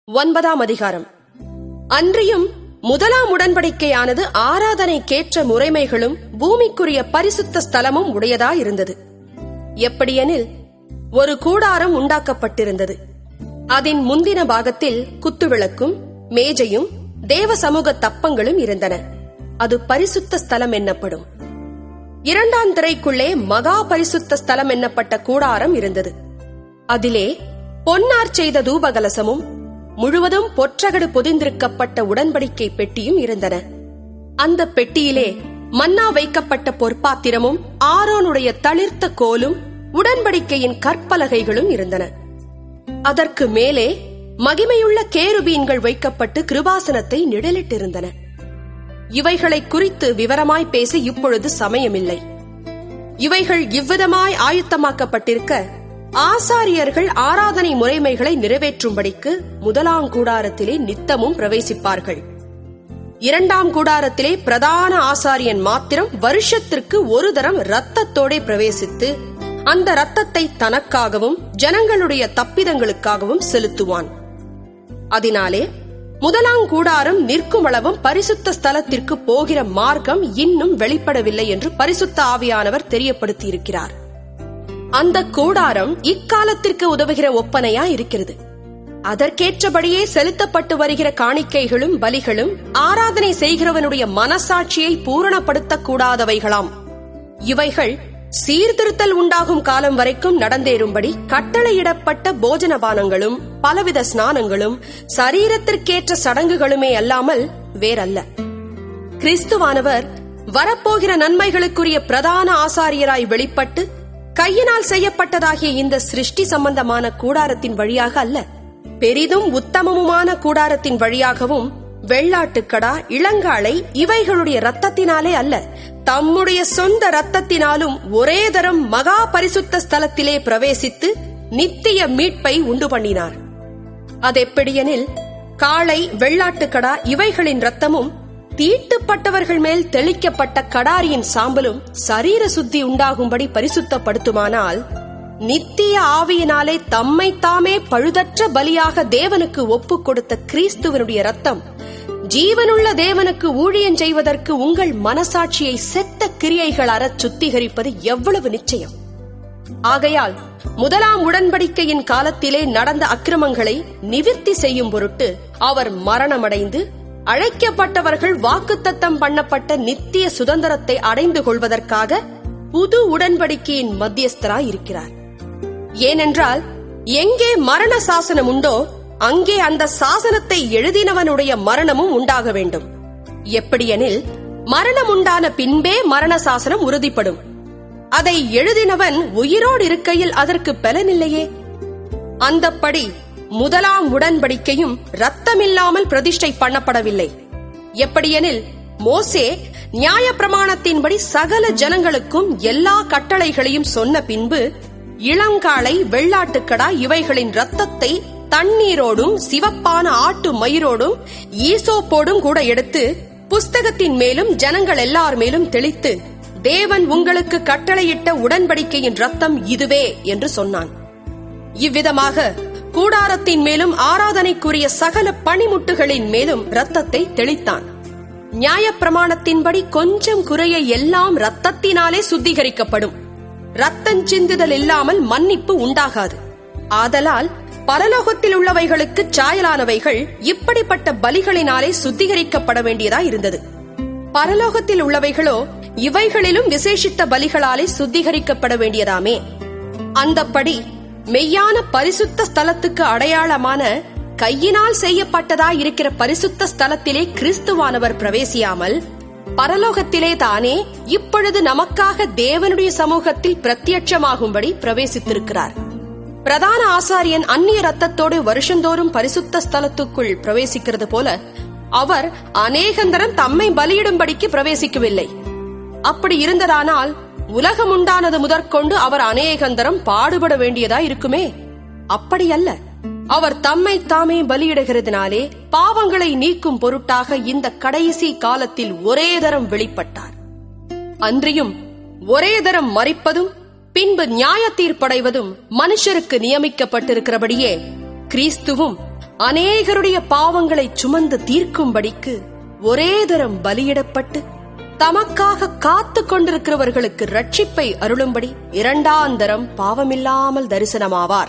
9ஆம் அதிகாரம். அன்றியும் முதலாம் உடன்படிக்கையானது ஆராதனைக்கேற்ற முறைமைகளும் பூமிக்குரிய பரிசுத்த ஸ்தலமும் உடையதாயிருந்தது. எப்படியெனில், ஒரு கூடாரம் உண்டாக்கப்பட்டிருந்தது. அதன் முந்தின பாகத்தில் குத்துவிளக்கும் மேஜையும் தேவ சமூக தப்பங்களும் இருந்தன. அது பரிசுத்த ஸ்தலம் என்னப்படும். 2ஆம் திரைக்குள்ளே மகா பரிசுத்த ஸ்தலம் என்னப்பட்ட கூடாரம் இருந்தது. அதிலே பொன்னார் செய்த தூபகலசமும் முழுவதும் பொற்றகடு பொதிந்திருக்கப்பட்ட உடன்படிக்கை பெட்டியும் இருந்தன. அந்த பெட்டியிலே மன்னா வைக்கப்பட்ட பொற்பாத்திரமும் ஆரோனுடைய தளிர்த்த கோலும் உடன்படிக்கையின் கற்பலகைகளும் இருந்தன. அதற்கு மேலே மகிமையுள்ள கேருபீன்கள் வைக்கப்பட்டு கிருபாசனத்தை நிழலிட்டிருந்தன. இவைகளை குறித்து விவரமாய் பேச இப்பொழுது சமயமில்லை. இவைகள் இவ்விதமாய் ஆயுத்தமாக்கப்பட்டிருக்க, ஆசாரியர்கள் ஆராதனை முறைமைகளை நிறைவேற்றும்படிக்கு முதலாம் கூடாரத்திலே நித்தமும் பிரவேசிப்பார்கள். 2ஆம் கூடாரத்திலே பிரதான ஆசாரியன் மாத்திரம் வருஷத்திற்கு ஒரு தரம் இரத்தத்தோடே பிரவேசித்து அந்த இரத்தத்தை தனக்காகவும் ஜனங்களுடைய தப்பிதங்களுக்காகவும் செலுத்துவான். அதனாலே முதலாம் கூடாரம் நிற்கும் அளவும் பரிசுத்த ஸ்தலத்திற்கு போகிற மார்க்கம் இன்னும் வெளிப்படவில்லை என்று பரிசுத்த ஆவியானவர் தெரியப்படுத்தியிருக்கிறார். அந்த கூடாரம் இக்காலத்திற்கு உதவுகிற ஒப்பனையா இருக்கிறது. அதற்கேற்றபடியே செலுத்தப்பட்டு வருகிற காணிக்கைகளும் பலிகளும் ஆராதனை செய்கிறவனுடைய மனசாட்சியை பூரணப்படுத்தக் கூடாதவைகளாம். இவைகள் சீர்திருத்தல் உண்டாகும் காலம் வரைக்கும் நடந்தேறும்படி கட்டளையிடப்பட்ட போஜனபானங்களும் பலவித ஸ்நானங்களும் சரீரத்திற்கேற்ற சடங்குகளுமே அல்லாமல் வேறல்ல. கிறிஸ்துவானவர் வரப்போகிற நன்மைகளுக்குரிய பிரதான ஆசாரியராய் வெளிப்பட்டு கையினால் செய்யப்பட்டதாகிய இந்த சிருஷ்டி சம்பந்தமான கூடாரத்தின் வழியாக அல்ல, பெரிதும் உத்தமமுமான கூடாரத்தின் வழியாகவும் வெள்ளாட்டுக்கடா இளங்காளை இவைகளுடைய இரத்தத்தினாலே அல்ல, தம்முடைய சொந்த இரத்தத்தினாலும் ஒரே தரம் மகா பரிசுத்த ஸ்தலத்திலே பிரவேசித்து நித்திய மீட்பை உண்டு பண்ணினார். அதெப்படியெனில், காளை வெள்ளாட்டுக்கடா இவைகளின் இரத்தமும் தீட்டுப்பட்டவர்கள் மேல் தெளிக்கப்பட்ட கடாரியின் சாம்பலும் சரீர சுத்தி உண்டாகும்படி பரிசுத்தப்படுத்துமானால், நித்திய ஆவியினாலே தம்மை தாமே பழுதற்ற பலியாக தேவனுக்கு ஒப்புக் கொடுத்த கிறிஸ்துவனுடைய இரத்தம் ஜீவனுள்ள தேவனுக்கு ஊழியம் செய்வதற்கு உங்கள் மனசாட்சியை செத்த கிரியைகள் அறச் சுத்திகரிப்பது எவ்வளவு நிச்சயம். ஆகையால் முதலாம் உடன்படிக்கையின் காலத்திலே நடந்த அக்கிரமங்களை நிவிர்த்தி செய்யும் பொருட்டு அவர் மரணமடைந்து அழைக்கப்பட்டவர்கள் வாக்குத்தத்தம் பண்ணப்பட்ட நித்திய சுதந்திரத்தை அடைந்து கொள்வதற்காக புது உடன்படிக்கையின் மத்தியஸ்தராய் இருக்கிறார். ஏனென்றால், எங்கே மரண சாசனம் உண்டோ அங்கே அந்த சாசனத்தை எழுதினவனுடைய மரணமும் உண்டாக வேண்டும். எப்படியெனில், மரணம் உண்டான பின்பே மரண சாசனம் உறுதிப்படும். அதை எழுதினவன் உயிரோடு இருக்கையில் அதற்கு பலனில்லையே. அந்தப்படி முதலாம் உடன்படிக்கையும் இரத்தமில்லாமல் பிரதிஷ்டை பண்ணப்படவில்லை. எப்படியெனில், மோசே நியாயப்பிரமாணத்தின்படி சகல ஜனங்களுக்கும் எல்லா கட்டளைகளையும் சொன்ன பின்பு இளங்காளை வெள்ளாட்டுக்கடா இவைகளின் இரத்தத்தை தண்ணீரோடும் சிவப்பான ஆட்டு மயிரோடும் ஈசோப்போடும் கூட எடுத்து புஸ்தகத்தின் மேலும் ஜனங்கள் எல்லார் மேலும் தெளித்து, தேவன் உங்களுக்கு கட்டளையிட்ட உடன்படிக்கையின் இரத்தம் இதுவே என்று சொன்னான். இவ்விதமாக கூடாரத்தின் மேலும் ஆராதனைக்குரிய சகல பணிமுட்டுகளின் மேலும் இரத்தத்தை தெளித்தான். நியாயப்பிரமாணத்தின்படி கொஞ்சம் குறைய எல்லாம் இரத்தத்தினாலே சுத்திகரிக்கப்படும். இரத்தம் சிந்துதல் இல்லாமல் மன்னிப்பு உண்டாகாது. ஆதலால் பரலோகத்தில் உள்ளவைகளுக்கு சாயலானவைகள் இப்படிப்பட்ட பலிகளினாலே சுத்திகரிக்கப்பட வேண்டியதாயிருந்தது. பரலோகத்தில் உள்ளவைகளோ இவைகளிலும் விசேஷித்த பலிகளாலே சுத்திகரிக்கப்பட வேண்டியதாமே. அந்தப்படி மெய்யான பரிசுத்த ஸ்தலத்துக்கு அடையாளமான கையினால் செய்யப்பட்டதாயிருக்கிற பரிசுத்த ஸ்தலத்திலே கிறிஸ்துவானவர் பிரவேசியாமல் பரலோகத்திலே தானே இப்பொழுது நமக்காக தேவனுடைய சமூகத்தில் பிரத்யட்சமாகும்படி பிரவேசித்திருக்கிறார். பிரதான ஆசாரியன் அந்நிய ரத்தத்தோடு வருஷந்தோறும் பரிசுத்த ஸ்தலத்துக்குள் பிரவேசிக்கிறது போல அவர் அநேகந்தரம் தம்மை பலியிடும்படிக்கு பிரவேசிக்கவில்லை. அப்படி இருந்ததானால் உலகம் உண்டானது முதற்கொண்டு அவர் அநேகந்தரம் பாடுபட வேண்டியதா இருக்குமே. அப்படியல்ல, அவர் தம்மை தாமே பலியிடுகிறதுனாலே பாவங்களை நீக்கும் பொருட்டாக இந்த கடைசி காலத்தில் ஒரே தரம் வெளிப்பட்டார். அன்றியும் ஒரே தரம் மரிப்பதும் பின்பு நியாய தீர்ப்படைவதும் மனுஷருக்கு நியமிக்கப்பட்டிருக்கிறபடியே கிறிஸ்துவும் அநேகருடைய பாவங்களை சுமந்து தீர்க்கும்படிக்கு ஒரே தரம் பலியிடப்பட்டு தமக்காக காத்துக் கொண்டிருக்கிறவர்களுக்கு ரட்சிப்பை அருளும்படி இரண்டாந்தரம் பாவமில்லாமல் தரிசனமாவார்.